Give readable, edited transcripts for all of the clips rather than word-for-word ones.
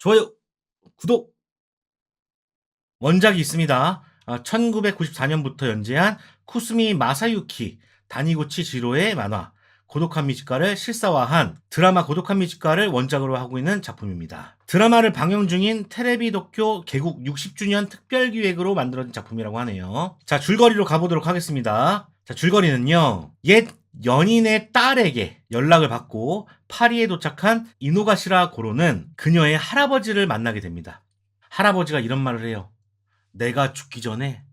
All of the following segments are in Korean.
좋아요, 구독. 원작이 있습니다. 1994년부터 연재한 쿠스미 마사유키 다니구치 지로의 만화 고독한 미식가를 실사화한 드라마 고독한 미식가를 원작으로 하고 있는 작품입니다. 드라마를 방영 중인 테레비 도쿄 개국 60주년 특별기획으로 만들어진 작품이라고 하네요. 자, 줄거리로 가보도록 하겠습니다. 자, 줄거리는요. 옛 연인의 딸에게 연락을 받고 파리에 도착한 이노가시라 고로는 그녀의 할아버지를 만나게 됩니다. 할아버지가 이런 말을 해요. 내가 죽기 전에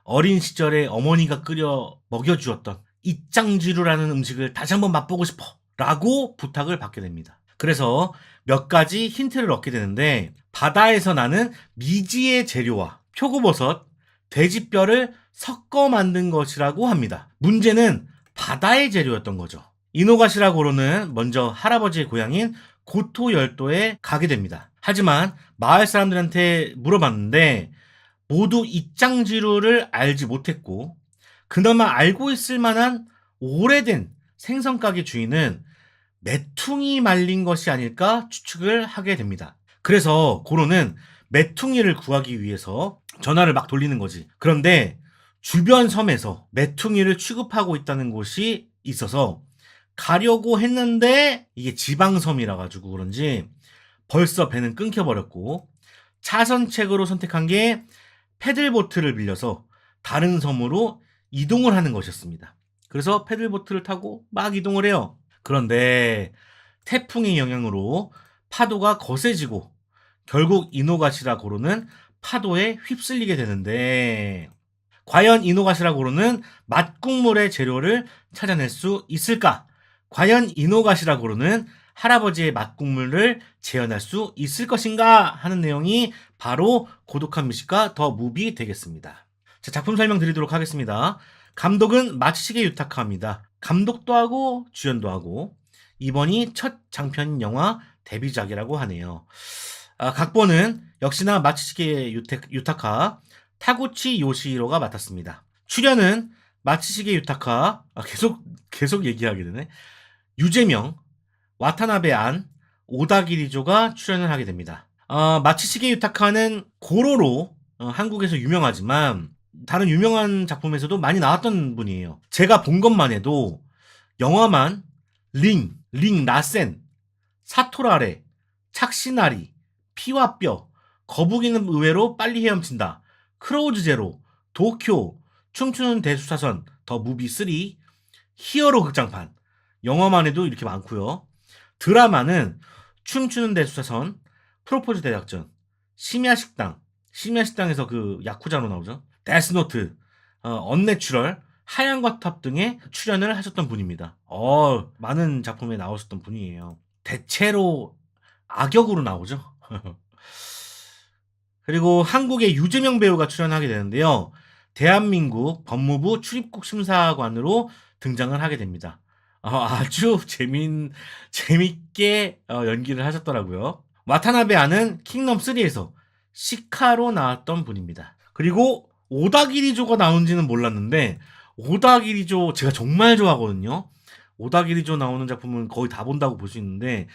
어린 시절에 어머니가 끓여 먹여주었던 이짱지루라는 음식을 다시 한번 맛보고 싶어 라고 부탁을 받게 됩니다. 그래서 몇 가지 힌트를 얻게 되는데 바다에서 나는 미지의 재료와 표고버섯, 돼지뼈를 섞어 만든 것이라고 합니다. 문제는 바다의 재료였던 거죠. 이노가시라고로는 먼저 할아버지의 고향인 고토 열도에 가게 됩니다. 하지만 마을 사람들한테 물어봤는데 모두 이짱지루를 알지 못했고 그나마 알고 있을 만한 오래된 생선가게 주인은 메퉁이 말린 것이 아닐까 추측을 하게 됩니다. 그래서 고로는 메퉁이를 구하기 위해서 전화를 막 돌리는 거지. 그런데 주변 섬에서 메퉁이를 취급하고 있다는 곳이 있어서 가려고 했는데 이게 지방섬이라 가지고 그런지 벌써 배는 끊겨버렸고 차선책으로 선택한 게 패들보트를 빌려서 다른 섬으로 이동을 하는 것이었습니다. 그래서 패들보트를 타고 막 이동을 해요. 그런데 태풍의 영향으로 파도가 거세지고 결국 이노가시라 고로는 파도에 휩쓸리게 되는데 과연 이노가시라 고로는 맛국물의 재료를 찾아낼 수 있을까? 과연 이노가시라 고로는 할아버지의 맛국물을 재현할 수 있을 것인가 하는 내용이 바로 고독한 미식가 더 무비 되겠습니다. 자, 작품 설명드리도록 하겠습니다. 감독은 마츠시게 유타카입니다. 감독도 하고 주연도 하고 이번이 첫 장편 영화 데뷔작이라고 하네요. 각본은 역시나 마츠시게 유타카, 타구치 요시히로가 맡았습니다. 출연은 마츠시게 유타카, 계속 얘기하게 되네. 유재명, 와타나베 안, 오다기리조가 출연을 하게 됩니다. 마츠시게 유타카는 고로로 한국에서 유명하지만 다른 유명한 작품에서도 많이 나왔던 분이에요. 제가 본 것만 해도 영화만 링 나센, 사토라레, 착시나리, 피와 뼈, 거북이는 의외로 빨리 헤엄친다, 크로우즈 제로, 도쿄, 춤추는 대수사선, 더 무비 3, 히어로 극장판, 영화만 해도 이렇게 많고요. 드라마는 춤추는 대수사선, 프로포즈 대작전, 심야식당에서 그 야쿠자로 나오죠. 데스노트, 언내추럴, 하얀 과탑 등의 출연을 하셨던 분입니다. 많은 작품에 나오셨던 분이에요. 대체로 악역으로 나오죠. 그리고 한국의 유재명 배우가 출연하게 되는데요. 대한민국 법무부 출입국 심사관으로 등장을 하게 됩니다. 아주 재밌게 연기를 하셨더라고요. 와타나베 아는 킹덤3에서 시카로 나왔던 분입니다. 그리고 오다기리조가 나온지는 몰랐는데 오다기리조 제가 정말 좋아하거든요. 오다기리조 나오는 작품은 거의 다 본다고 볼 수 있는데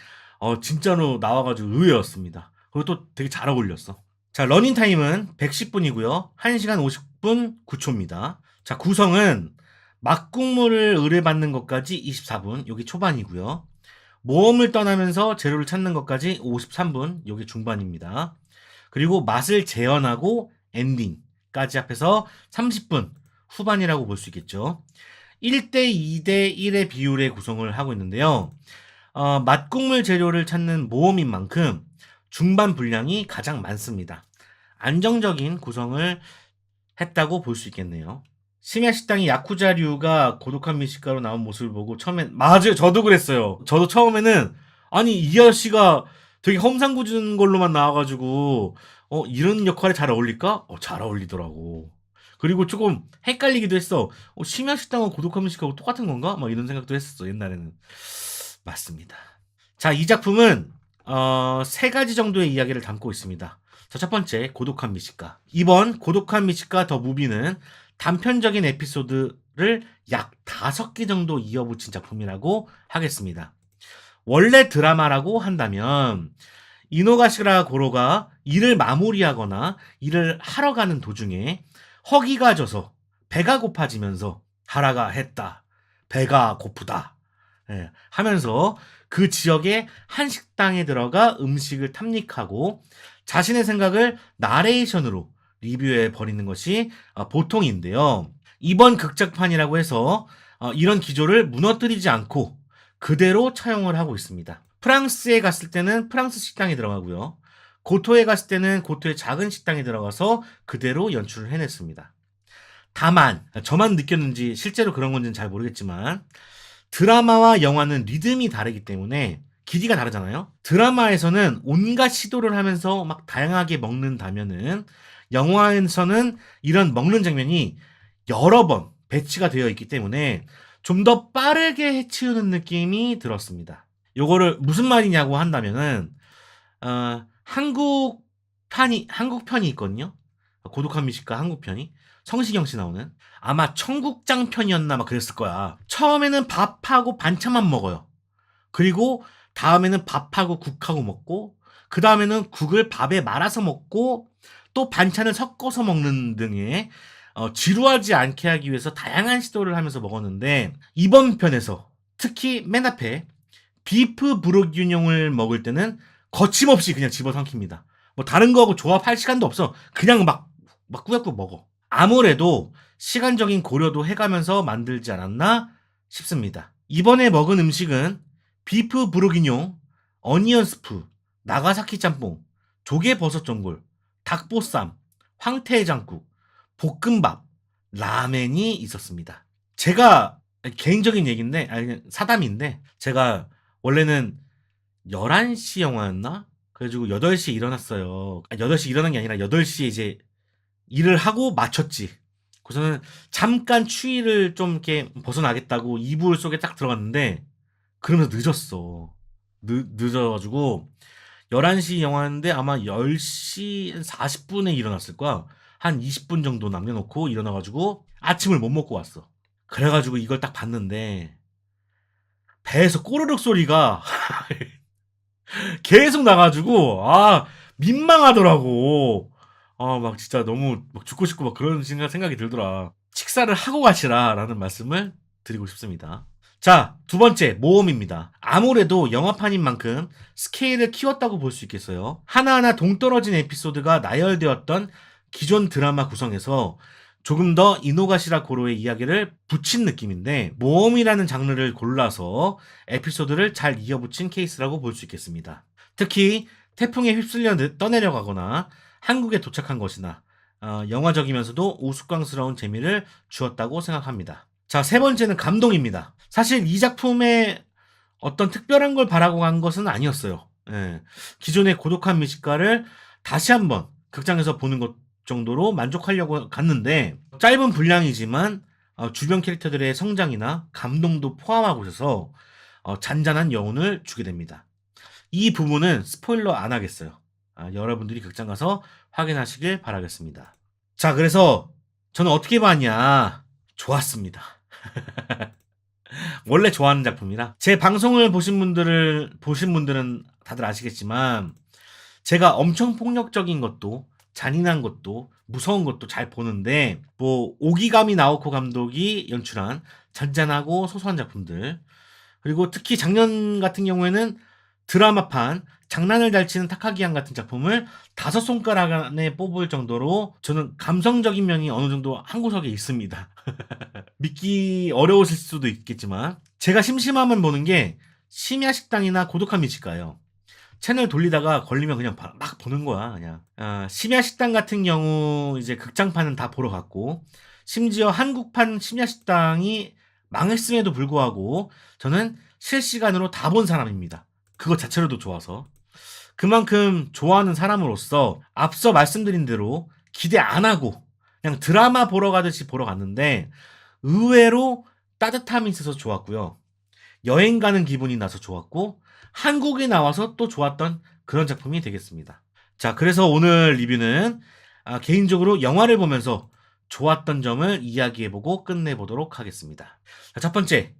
진짜로 나와가지고 의외였습니다. 그리고 또 되게 잘 어울렸어. 자, 러닝타임은 110분이고요. 1시간 50분 9초입니다. 자, 구성은 맛국물을 의뢰받는 것까지 24분, 여기 초반이고요. 모험을 떠나면서 재료를 찾는 것까지 53분, 여기 중반입니다. 그리고 맛을 재현하고 엔딩까지 합해서 30분 후반이라고 볼 수 있겠죠. 1대 2대 1의 비율의 구성을 하고 있는데요. 맛국물 재료를 찾는 모험인 만큼 중반 분량이 가장 많습니다. 안정적인 구성을 했다고 볼 수 있겠네요. 심야식당이 야쿠자류가 고독한 미식가로 나온 모습을 보고 처음엔 맞아요, 저도 그랬어요. 저도 처음에는 아니 이 아저씨가 되게 험상궂은 걸로만 나와가지고 이런 역할에 잘 어울릴까? 잘 어울리더라고. 그리고 조금 헷갈리기도 했어. 심야식당과 고독한 미식가하고 똑같은 건가? 막 이런 생각도 했었어 옛날에는. 맞습니다. 자, 이 작품은 3가지 정도의 이야기를 담고 있습니다. 자, 첫 번째 고독한 미식가. 이번 고독한 미식가 더 무비는 단편적인 에피소드를 약 5개 정도 이어붙인 작품이라고 하겠습니다. 원래 드라마라고 한다면 이노가시라 고로가 일을 마무리하거나 일을 하러 가는 도중에 허기가 져서 배가 고파지면서 하라가 했다. 배가 고프다. 예, 하면서 그 지역의 한 식당에 들어가 음식을 탐닉하고 자신의 생각을 나레이션으로 리뷰해 버리는 것이 보통인데요. 이번 극작판이라고 해서 이런 기조를 무너뜨리지 않고 그대로 차용을 하고 있습니다. 프랑스에 갔을 때는 프랑스 식당에 들어가고요. 고토에 갔을 때는 고토의 작은 식당에 들어가서 그대로 연출을 해냈습니다. 다만 저만 느꼈는지 실제로 그런 건지는 잘 모르겠지만 드라마와 영화는 리듬이 다르기 때문에 길이가 다르잖아요. 드라마에서는 온갖 시도를 하면서 막 다양하게 먹는다면은 영화에서는 이런 먹는 장면이 여러 번 배치가 되어 있기 때문에 좀 더 빠르게 해치우는 느낌이 들었습니다. 요거를 무슨 말이냐고 한다면은 한국 편이 있거든요. 고독한 미식가 한국 편이 성시경 씨 나오는 아마 청국장 편이었나 막 그랬을 거야. 처음에는 밥하고 반찬만 먹어요. 그리고 다음에는 밥하고 국하고 먹고 그 다음에는 국을 밥에 말아서 먹고 또 반찬을 섞어서 먹는 등의 지루하지 않게 하기 위해서 다양한 시도를 하면서 먹었는데 이번 편에서 특히 맨 앞에 비프 브로균용을 먹을 때는 거침없이 그냥 집어삼킵니다. 뭐 다른 거하고 조합할 시간도 없어. 그냥 막 꾸역꾸역 먹어. 아무래도 시간적인 고려도 해가면서 만들지 않았나 싶습니다. 이번에 먹은 음식은 비프 브로기뇽, 어니언 스프, 나가사키 짬뽕, 조개 버섯 전골, 닭보쌈, 황태해장국, 볶음밥, 라멘이 있었습니다. 제가 개인적인 얘기인데, 아니 사담인데 제가 원래는 11시 영화였나? 그래가지고 8시에 일어났어요. 8시 일어난 게 아니라 8시에 이제 일을 하고 마쳤지. 그래서는 잠깐 추위를 좀 이렇게 벗어나겠다고 이불 속에 딱 들어갔는데 그러면서 늦었어. 늦어가지고 11시 영화였는데 아마 10시 40분에 일어났을 거야. 한 20분 정도 남겨놓고 일어나가지고 아침을 못 먹고 왔어. 그래가지고 이걸 딱 봤는데 배에서 꼬르륵 소리가 계속 나가지고 민망하더라고. 막 진짜 너무 막 죽고 싶고 막 그런 생각이 들더라. 식사를 하고 가시라라는 말씀을 드리고 싶습니다. 자, 두 번째, 모험입니다. 아무래도 영화판인 만큼 스케일을 키웠다고 볼 수 있겠어요. 하나하나 동떨어진 에피소드가 나열되었던 기존 드라마 구성에서 조금 더 이노가시라 고로의 이야기를 붙인 느낌인데 모험이라는 장르를 골라서 에피소드를 잘 이어붙인 케이스라고 볼 수 있겠습니다. 특히 태풍에 휩쓸려 떠내려가거나 한국에 도착한 것이나 영화적이면서도 우스꽝스러운 재미를 주었다고 생각합니다. 자, 세 번째는 감동입니다. 사실 이 작품에 어떤 특별한 걸 바라고 간 것은 아니었어요. 예. 기존의 고독한 미식가를 다시 한번 극장에서 보는 것 정도로 만족하려고 갔는데 짧은 분량이지만 주변 캐릭터들의 성장이나 감동도 포함하고 있어서 잔잔한 여운을 주게 됩니다. 이 부분은 스포일러 안 하겠어요. 여러분들이 극장 가서 확인하시길 바라겠습니다. 자, 그래서 저는 어떻게 봤냐? 좋았습니다. 원래 좋아하는 작품이라 제 방송을 보신 분들은 다들 아시겠지만 제가 엄청 폭력적인 것도 잔인한 것도 무서운 것도 잘 보는데 뭐 오기가미 나오코 감독이 연출한 잔잔하고 소소한 작품들 그리고 특히 작년 같은 경우에는 드라마판 장난을 잘 치는 타카기안 같은 작품을 5손가락 안에 뽑을 정도로 저는 감성적인 면이 어느 정도 한 구석에 있습니다. 믿기 어려우실 수도 있겠지만 제가 심심하면 보는 게 심야식당이나 고독한 미식가예요. 채널 돌리다가 걸리면 그냥 막 보는 거야. 그냥 심야식당 같은 경우 이제 극장판은 다 보러 갔고 심지어 한국판 심야식당이 망했음에도 불구하고 저는 실시간으로 다 본 사람입니다. 그거 자체로도 좋아서 그만큼 좋아하는 사람으로서 앞서 말씀드린 대로 기대 안 하고 그냥 드라마 보러 가듯이 보러 갔는데 의외로 따뜻함이 있어서 좋았고요. 여행 가는 기분이 나서 좋았고 한국에 나와서 또 좋았던 그런 작품이 되겠습니다. 자, 그래서 오늘 리뷰는 개인적으로 영화를 보면서 좋았던 점을 이야기해보고 끝내보도록 하겠습니다. 자, 첫 번째,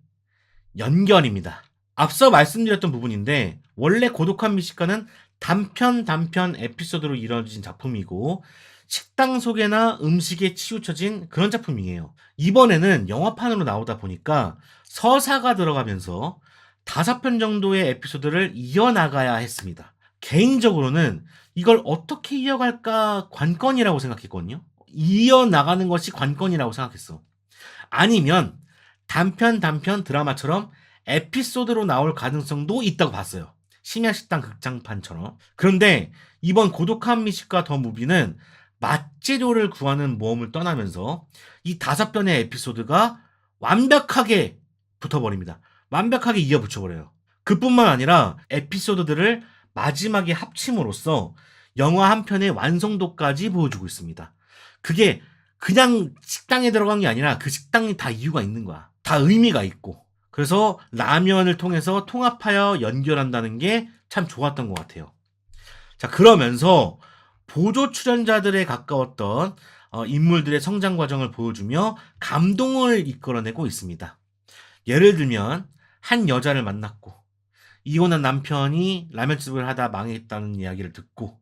연결입니다. 앞서 말씀드렸던 부분인데 원래 고독한 미식가는 단편 에피소드로 이루어진 작품이고 식당 소개나 음식에 치우쳐진 그런 작품이에요. 이번에는 영화판으로 나오다 보니까 서사가 들어가면서 5편 정도의 에피소드를 이어나가야 했습니다. 개인적으로는 이걸 어떻게 이어갈까 관건이라고 생각했거든요. 이어나가는 것이 관건이라고 생각했어. 아니면 단편 드라마처럼 에피소드로 나올 가능성도 있다고 봤어요. 심야식당 극장판처럼. 그런데 이번 고독한 미식가 더 무비는 맛재료를 구하는 모험을 떠나면서 이 5편의 에피소드가 완벽하게 붙어버립니다. 완벽하게 이어붙여버려요. 그뿐만 아니라 에피소드들을 마지막에 합침으로써 영화 한 편의 완성도까지 보여주고 있습니다. 그게 그냥 식당에 들어간 게 아니라 그 식당이 다 이유가 있는 거야. 다 의미가 있고. 그래서 라면을 통해서 통합하여 연결한다는 게 참 좋았던 것 같아요. 자, 그러면서 보조 출연자들에 가까웠던 인물들의 성장 과정을 보여주며 감동을 이끌어내고 있습니다. 예를 들면 한 여자를 만났고 이혼한 남편이 라면집을 하다 망했다는 이야기를 듣고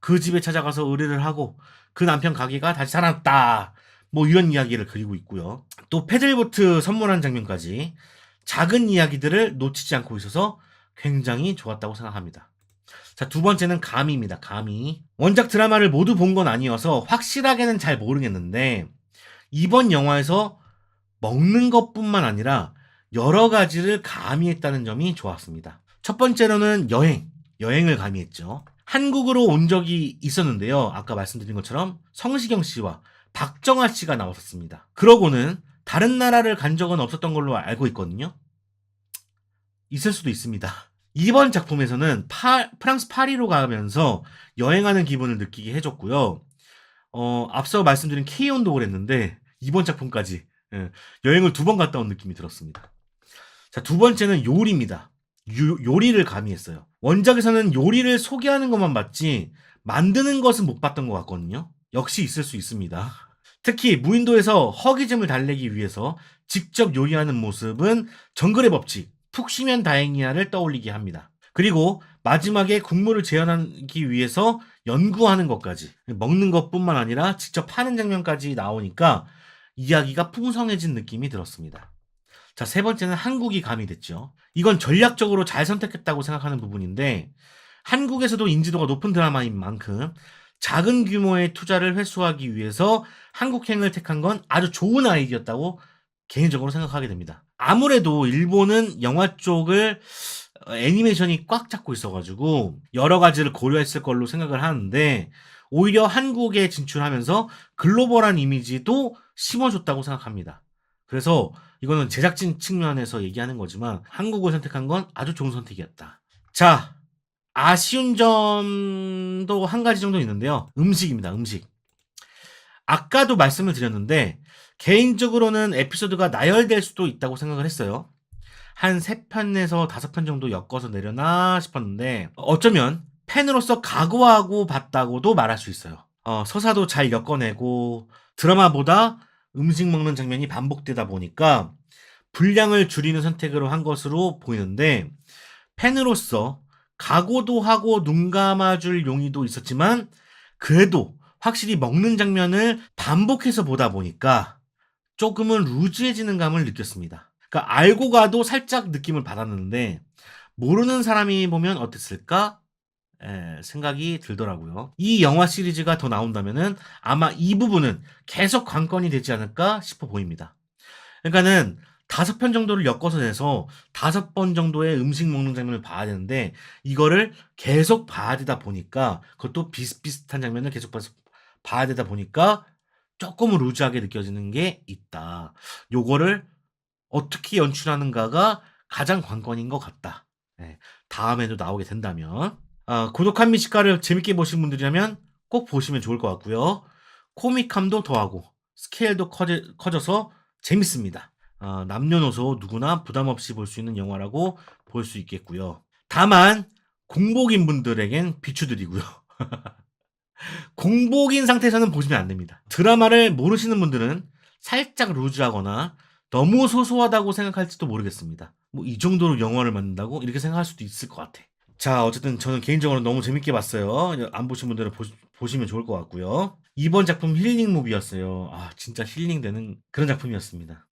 그 집에 찾아가서 의뢰를 하고 그 남편 가게가 다시 살아났다. 뭐 이런 이야기를 그리고 있고요. 또 패들보트 선물한 장면까지 작은 이야기들을 놓치지 않고 있어서 굉장히 좋았다고 생각합니다. 자, 두 번째는 감이입니다. 감이. 원작 드라마를 모두 본 건 아니어서 확실하게는 잘 모르겠는데 이번 영화에서 먹는 것뿐만 아니라 여러 가지를 가미했다는 점이 좋았습니다. 첫 번째로는 여행을 가미했죠. 한국으로 온 적이 있었는데요. 아까 말씀드린 것처럼 성시경 씨와 박정아 씨가 나왔었습니다. 그러고는 다른 나라를 간 적은 없었던 걸로 알고 있거든요. 있을 수도 있습니다. 이번 작품에서는 프랑스 파리로 가면서 여행하는 기분을 느끼게 해줬고요. 앞서 말씀드린 K-온도 그랬는데 이번 작품까지 여행을 2번 갔다 온 느낌이 들었습니다. 자, 두 번째는 요리입니다. 요리를 가미했어요. 원작에서는 요리를 소개하는 것만 봤지 만드는 것은 못 봤던 것 같거든요. 역시 있을 수 있습니다. 특히 무인도에서 허기짐을 달래기 위해서 직접 요리하는 모습은 정글의 법칙, 푹 쉬면 다행이야를 떠올리게 합니다. 그리고 마지막에 국물을 재현하기 위해서 연구하는 것까지, 먹는 것뿐만 아니라 직접 파는 장면까지 나오니까 이야기가 풍성해진 느낌이 들었습니다. 자, 세 번째는 한국이 가미됐죠. 이건 전략적으로 잘 선택했다고 생각하는 부분인데 한국에서도 인지도가 높은 드라마인 만큼 작은 규모의 투자를 회수하기 위해서 한국행을 택한 건 아주 좋은 아이디어였다고 개인적으로 생각하게 됩니다. 아무래도 일본은 영화 쪽을 애니메이션이 꽉 잡고 있어가지고 여러 가지를 고려했을 걸로 생각을 하는데 오히려 한국에 진출하면서 글로벌한 이미지도 심어줬다고 생각합니다. 그래서 이거는 제작진 측면에서 얘기하는 거지만 한국을 선택한 건 아주 좋은 선택이었다. 자, 아쉬운 점도 한 가지 정도 있는데요. 음식입니다. 음식. 아까도 말씀을 드렸는데 개인적으로는 에피소드가 나열될 수도 있다고 생각을 했어요. 한 3편에서 5편 정도 엮어서 내려나 싶었는데 어쩌면 팬으로서 각오하고 봤다고도 말할 수 있어요. 서사도 잘 엮어내고 드라마보다 음식 먹는 장면이 반복되다 보니까 분량을 줄이는 선택으로 한 것으로 보이는데 팬으로서 각오도 하고 눈 감아줄 용의도 있었지만 그래도 확실히 먹는 장면을 반복해서 보다 보니까 조금은 루즈해지는 감을 느꼈습니다. 그러니까 알고 가도 살짝 느낌을 받았는데 모르는 사람이 보면 어땠을까? 생각이 들더라고요. 이 영화 시리즈가 더 나온다면은 아마 이 부분은 계속 관건이 되지 않을까 싶어 보입니다. 그러니까는 5편 정도를 엮어서 내서 5번 정도의 음식 먹는 장면을 봐야 되는데 이거를 계속 봐야 되다 보니까 그것도 비슷비슷한 장면을 계속 봐야 되다 보니까 조금 루즈하게 느껴지는 게 있다. 요거를 어떻게 연출하는가가 가장 관건인 것 같다. 다음에도 나오게 된다면 고독한 미식가를 재밌게 보신 분들이라면 꼭 보시면 좋을 것 같고요. 코믹함도 더하고 스케일도 커져서 재밌습니다. 남녀노소 누구나 부담 없이 볼 수 있는 영화라고 볼 수 있겠고요. 다만 공복인 분들에겐 비추드리고요. 공복인 상태에서는 보시면 안 됩니다. 드라마를 모르시는 분들은 살짝 루즈하거나 너무 소소하다고 생각할지도 모르겠습니다. 뭐 이 정도로 영화를 만든다고 이렇게 생각할 수도 있을 것 같아. 자, 어쨌든 저는 개인적으로 너무 재밌게 봤어요. 안 보신 분들은 보시면 좋을 것 같고요. 이번 작품 힐링 무비였어요. 아, 진짜 힐링되는 그런 작품이었습니다.